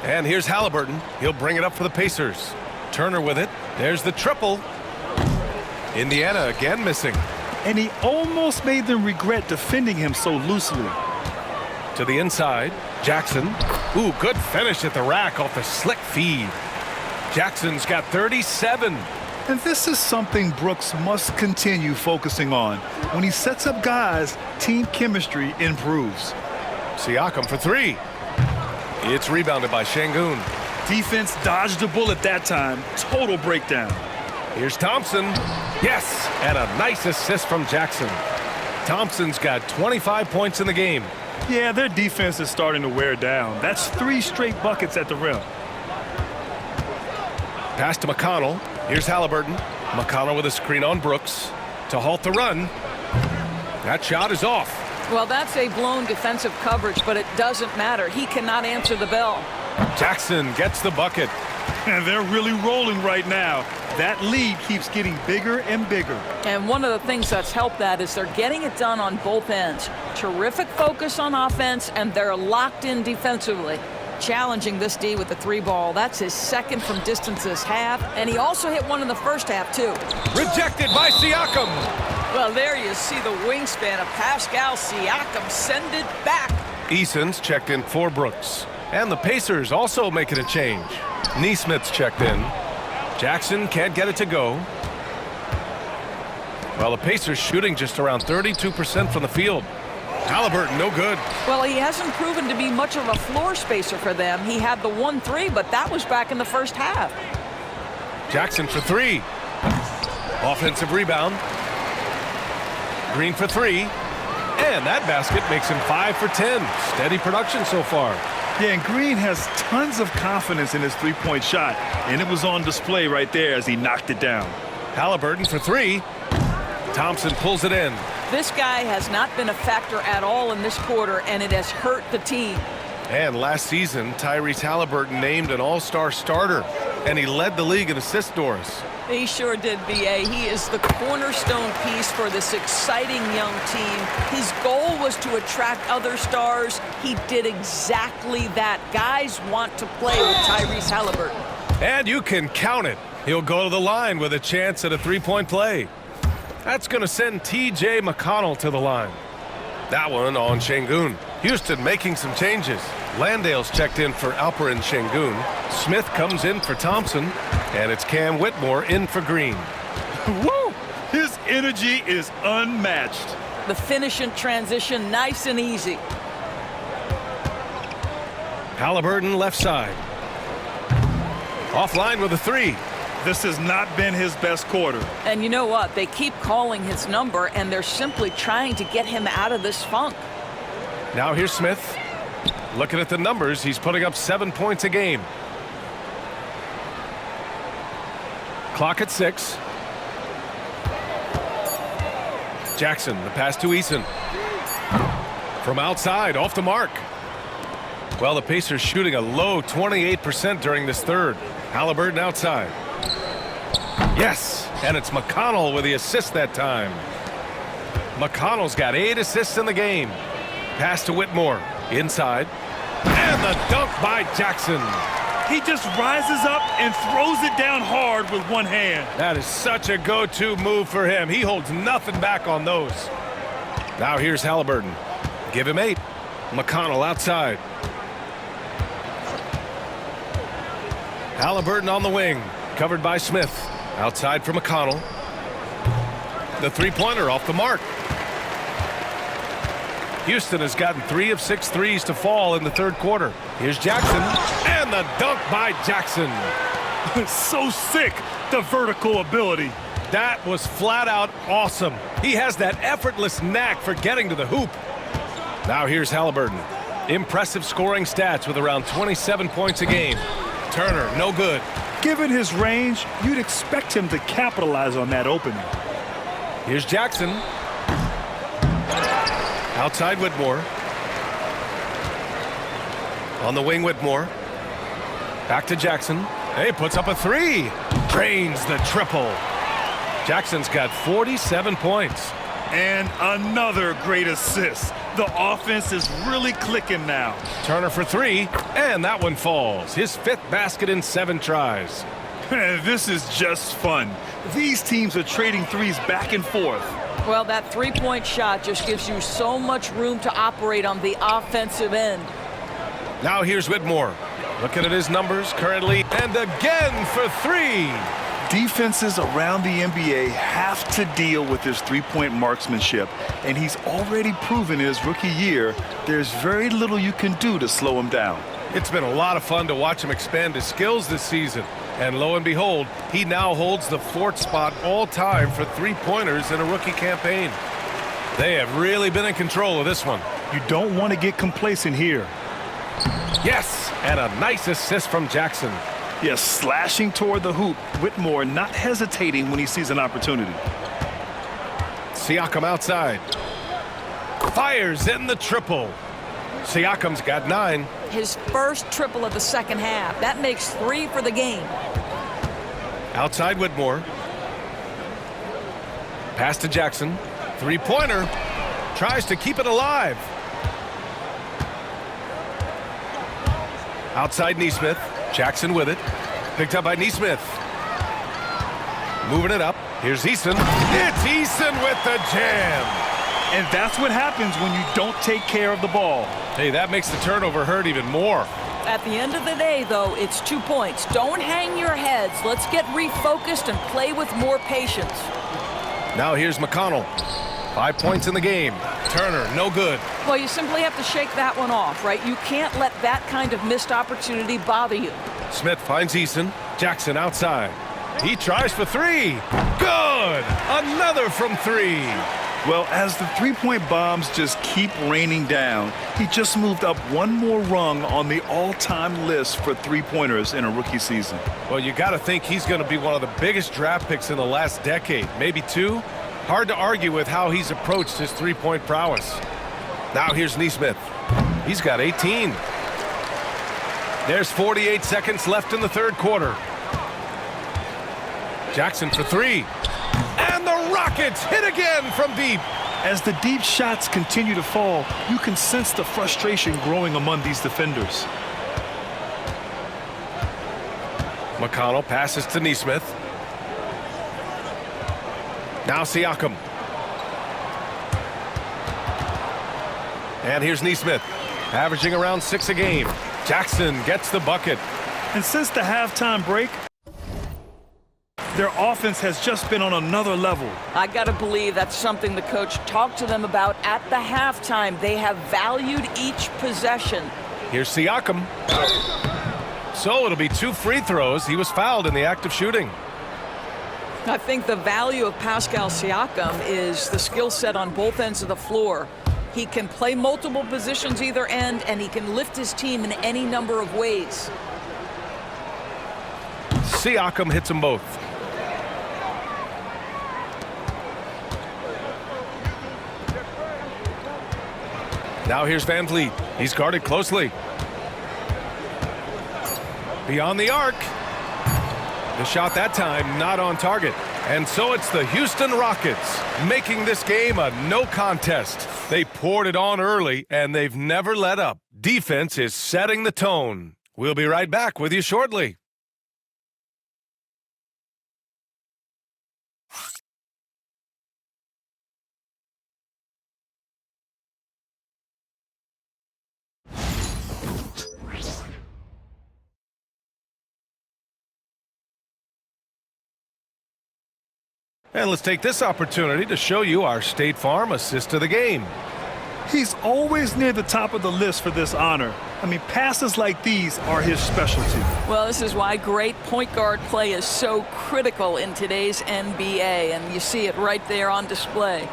And here's Halliburton. He'll bring it up for the Pacers. Turner with it. There's the triple. Indiana again missing. And he almost made them regret defending him so loosely. To the inside, Jackson. Ooh, good finish at the rack off the slick feed. Jackson's got 37. And this is something Brooks must continue focusing on. When he sets up guys, team chemistry improves. Siakam for three. It's rebounded by Şengün. Defense dodged the bullet that time. Total breakdown. Here's Thompson. Yes, and a nice assist from Jackson. Thompson's got 25 points in the game. Yeah, their defense is starting to wear down. That's 3 straight buckets at the rim. Pass to McConnell. Here's Halliburton. McConnell with a screen on Brooks to halt the run. That shot is off. Well, that's a blown defensive coverage, but it doesn't matter. He cannot answer the bell. Jackson gets the bucket. And they're really rolling right now. That lead keeps getting bigger and bigger. And one of the things that's helped that is they're getting it done on both ends. Terrific focus on offense, and they're locked in defensively. Challenging this D with the 3-ball. That's his second from distance this half. And he also hit one in the first half, too. Rejected by Siakam. Well, there you see the wingspan of Pascal Siakam. Send it back. Eason's checked in for Brooks. And the Pacers also making a change. Neesmith's checked in. Jackson can't get it to go. Well, the Pacers shooting just around 32% from the field. Halliburton, no good. Well, he hasn't proven to be much of a floor spacer for them. He had the 1-3, but that was back in the first half. Jackson for three. Offensive rebound. Green for three. And that basket makes him 5 for 10. Steady production so far. Yeah, and Green has tons of confidence in his three-point shot, and it was on display right there as he knocked it down. Halliburton for three. Thompson pulls it in. This guy has not been a factor at all in this quarter, and it has hurt the team. And last season, Tyrese Halliburton named an all-star starter, and he led the league in assist, Doris. He sure did, B.A. He is the cornerstone piece for this exciting young team. His goal was to attract other stars. He did exactly that. Guys want to play with Tyrese Halliburton. And you can count it. He'll go to the line with a chance at a three-point play. That's going to send T.J. McConnell to the line. That one on Şengün. Houston making some changes. Landale's checked in for Alperen Şengün. Smith comes in for Thompson. And it's Cam Whitmore in for Green. Woo! His energy is unmatched. The finish in transition, nice and easy. Halliburton left side. Offline with a three. This has not been his best quarter. And you know what? They keep calling his number, and they're simply trying to get him out of this funk. Now here's Smith. Looking at the numbers, he's putting up 7 points a game. Clock at 6. Jackson, the pass to Eason. From outside, off the mark. Well, the Pacers shooting a low 28% during this third. Halliburton outside. Yes, and it's McConnell with the assist that time. McConnell's got 8 assists in the game. Pass to Whitmore, inside. And the dunk by Jackson. He just rises up and throws it down hard with one hand. That is such a go-to move for him. He holds nothing back on those. Now here's Halliburton. Give him 8. McConnell outside. Halliburton on the wing. Covered by Smith. Outside for McConnell. The three-pointer off the mark. Houston has gotten 3 of 6 threes to fall in the third quarter. Here's Jackson, and the dunk by Jackson. So sick, the vertical ability. That was flat out awesome. He has that effortless knack for getting to the hoop. Now here's Halliburton. Impressive scoring stats with around 27 points a game. Turner, no good. Given his range, you'd expect him to capitalize on that opening. Here's Jackson. Outside Whitmore. On the wing, Whitmore. Back to Jackson. He puts up a 3. Drains the triple. Jackson's got 47 points. And another great assist. The offense is really clicking now. Turner for three, and that one falls. His fifth basket in 7 tries. This is just fun. These teams are trading threes back and forth. Well, that three-point shot just gives you so much room to operate on the offensive end. Now here's Whitmore. Looking at his numbers currently, and again for three. Defenses around the NBA have to deal with his three-point marksmanship, and he's already proven in his rookie year there's very little you can do to slow him down. It's been a lot of fun to watch him expand his skills this season. And lo and behold, he now holds the 4th spot all-time for three-pointers in a rookie campaign. They have really been in control of this one. You don't want to get complacent here. Yes, and a nice assist from Jackson. Yes, slashing toward the hoop. Whitmore not hesitating when he sees an opportunity. Siakam outside. Fires in the triple. Siakam's got 9. His first triple of the second half. That makes 3 for the game. Outside Whitmore. Pass to Jackson. Three-pointer. Tries to keep it alive. Outside Nesmith. Jackson with it. Picked up by Nesmith. Moving it up. Here's Eason. It's Eason with the jam. And that's what happens when you don't take care of the ball. Hey, that makes the turnover hurt even more. At the end of the day, though, it's 2 points. Don't hang your heads. Let's get refocused and play with more patience. Now here's McConnell. 5 points in the game. Turner, no good. Well, you simply have to shake that one off, right? You can't let that kind of missed opportunity bother you. Smith finds Eason. Jackson outside. He tries for 3. Good! Another from 3. Well, as the three-point bombs just keep raining down, he just moved up one more rung on the all-time list for three-pointers in a rookie season. Well, you got to think he's going to be one of the biggest draft picks in the last decade, maybe 2. Hard to argue with how he's approached his three-point prowess. Now here's Nesmith. He's got 18. There's 48 seconds left in the 3rd quarter. Jackson for 3. And the Rockets hit again from deep. As the deep shots continue to fall, you can sense the frustration growing among these defenders. McConnell passes to Nesmith. Now Siakam. And here's Nesmith, averaging around 6 a game. Jackson gets the bucket. And since the halftime break, their offense has just been on another level. I got to believe that's something the coach talked to them about at the halftime. They have valued each possession. Here's Siakam. So it'll be 2 free throws. He was fouled in the act of shooting. I think the value of Pascal Siakam is the skill set on both ends of the floor. He can play multiple positions either end, and he can lift his team in any number of ways. Siakam hits them both. Now here's Van Vliet. He's guarded closely. Beyond the arc. The shot that time not on target. And so it's the Houston Rockets making this game a no contest. They poured it on early, and they've never let up. Defense is setting the tone. We'll be right back with you shortly. And let's take this opportunity to show you our State Farm assist of the game. He's always near the top of the list for this honor. I mean, passes like these are his specialty. Well, this is why great point guard play is so critical in today's NBA, and you see it right there on display.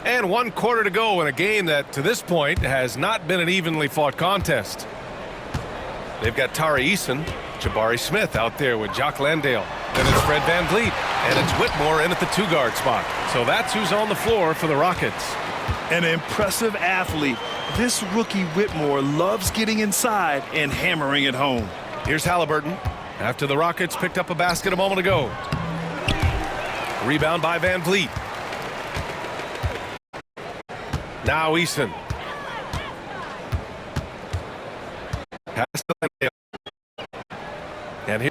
And 1 quarter to go in a game that, to this point, has not been an evenly fought contest. They've got Tari Eason, Jabari Smith out there with Jock Landale. Then it's Fred Van Vliet, and it's Whitmore in at the 2-guard spot. So that's who's on the floor for the Rockets. An impressive athlete. This rookie Whitmore loves getting inside and hammering it home. Here's Halliburton after the Rockets picked up a basket a moment ago. Rebound by Van Vliet. Now Eason. Pass to Landale. And here.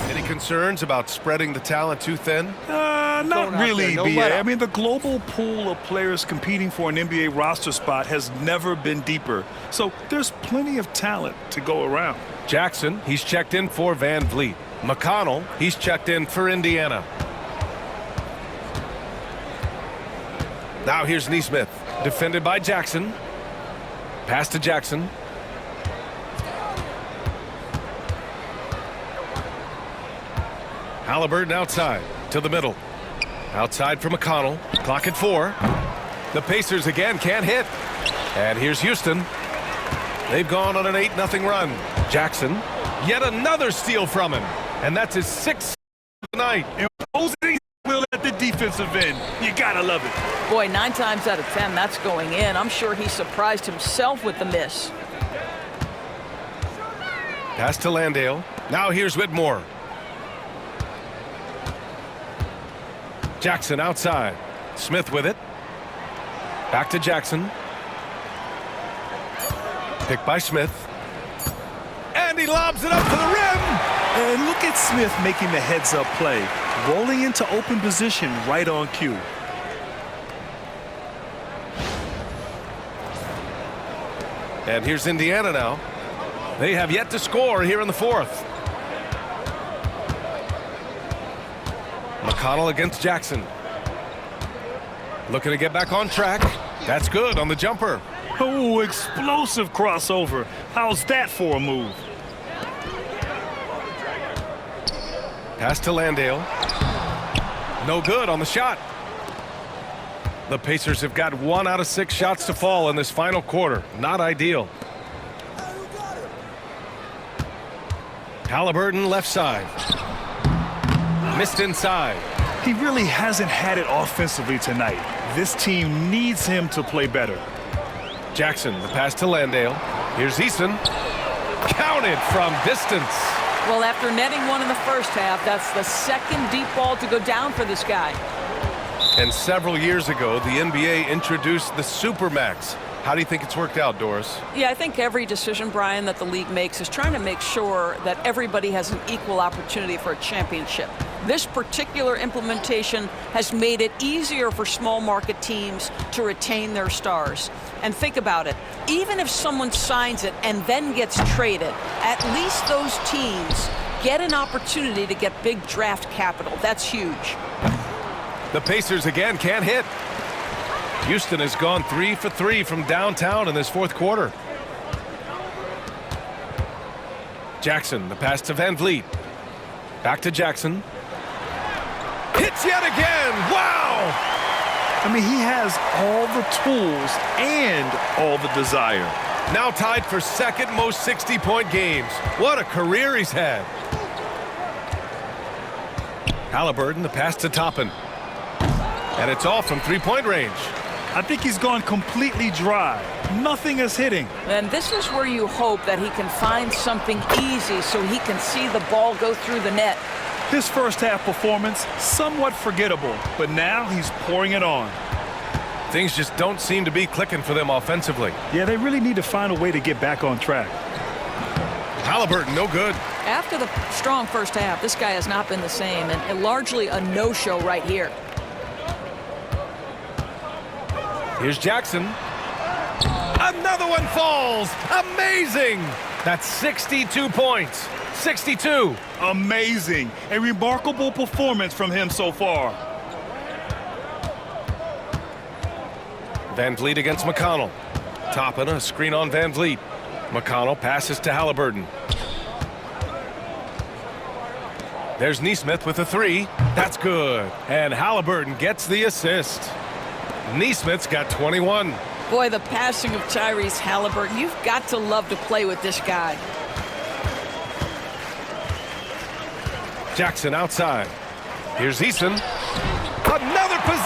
Any concerns about spreading the talent too thin? Not really, BA. I mean, the global pool of players competing for an NBA roster spot has never been deeper. So there's plenty of talent to go around. Jackson, he's checked in for Van Vliet. McConnell, he's checked in for Indiana. Now here's Neesmith, defended by Jackson. Pass to Jackson. Halliburton outside to the middle. Outside for McConnell. Clock at 4. The Pacers again can't hit. And here's Houston. They've gone on an 8-0 run. Jackson, yet another steal from him. And that's his 6th tonight. Imposing will at the defensive end. You gotta love it. Boy, 9 times out of 10, that's going in. I'm sure he surprised himself with the miss. Pass to Landale. Now here's Whitmore. Jackson outside. Smith with it. Back to Jackson. Picked by Smith. And he lobs it up to the rim. And look at Smith making the heads-up play. Rolling into open position right on cue. And here's Indiana now. They have yet to score here in the 4th. McConnell against Jackson. Looking to get back on track. That's good on the jumper. Oh, explosive crossover. How's that for a move? Pass to Landale. No good on the shot. The Pacers have got 1 out of 6 shots to fall in this final quarter. Not ideal. Halliburton left side. Missed inside. He really hasn't had it offensively tonight. This team needs him to play better. Jackson, the pass to Landale. Here's Eason. Counted from distance. Well, after netting 1 in the first half, that's the 2nd deep ball to go down for this guy. And several years ago, the NBA introduced the Supermax. How do you think it's worked out, Doris? Yeah, I think every decision, Brian, that the league makes is trying to make sure that everybody has an equal opportunity for a championship. This particular implementation has made it easier for small market teams to retain their stars. And think about it. Even if someone signs it and then gets traded, at least those teams get an opportunity to get big draft capital. That's huge. The Pacers again can't hit. Houston has gone 3 for 3 from downtown in this 4th quarter. Jackson, the pass to Van Vliet. Back to Jackson. Hits yet again. Wow! I mean, he has all the tools and all the desire. Now tied for 2nd most 60-point games. What a career he's had. Halliburton, the pass to Toppin. And it's off from 3-point range. I think he's gone completely dry. Nothing is hitting. And this is where you hope that he can find something easy so he can see the ball go through the net. His first half performance, somewhat forgettable, but now he's pouring it on. Things just don't seem to be clicking for them offensively. Yeah, they really need to find a way to get back on track. Halliburton, no good. After the strong first half, this guy has not been the same, and largely a no-show right here. Here's Jackson. Another one falls. Amazing. That's 62 points. 62. Amazing. A remarkable performance from him so far. Van Vliet against McConnell. Toppin, a screen on Van Vliet. McConnell passes to Halliburton. There's Neesmith with a 3. That's good. And Halliburton gets the assist. Neesmith's got 21. Boy, the passing of Tyrese Halliburton, you've got to love to play with this guy. Jackson outside. Here's Eason.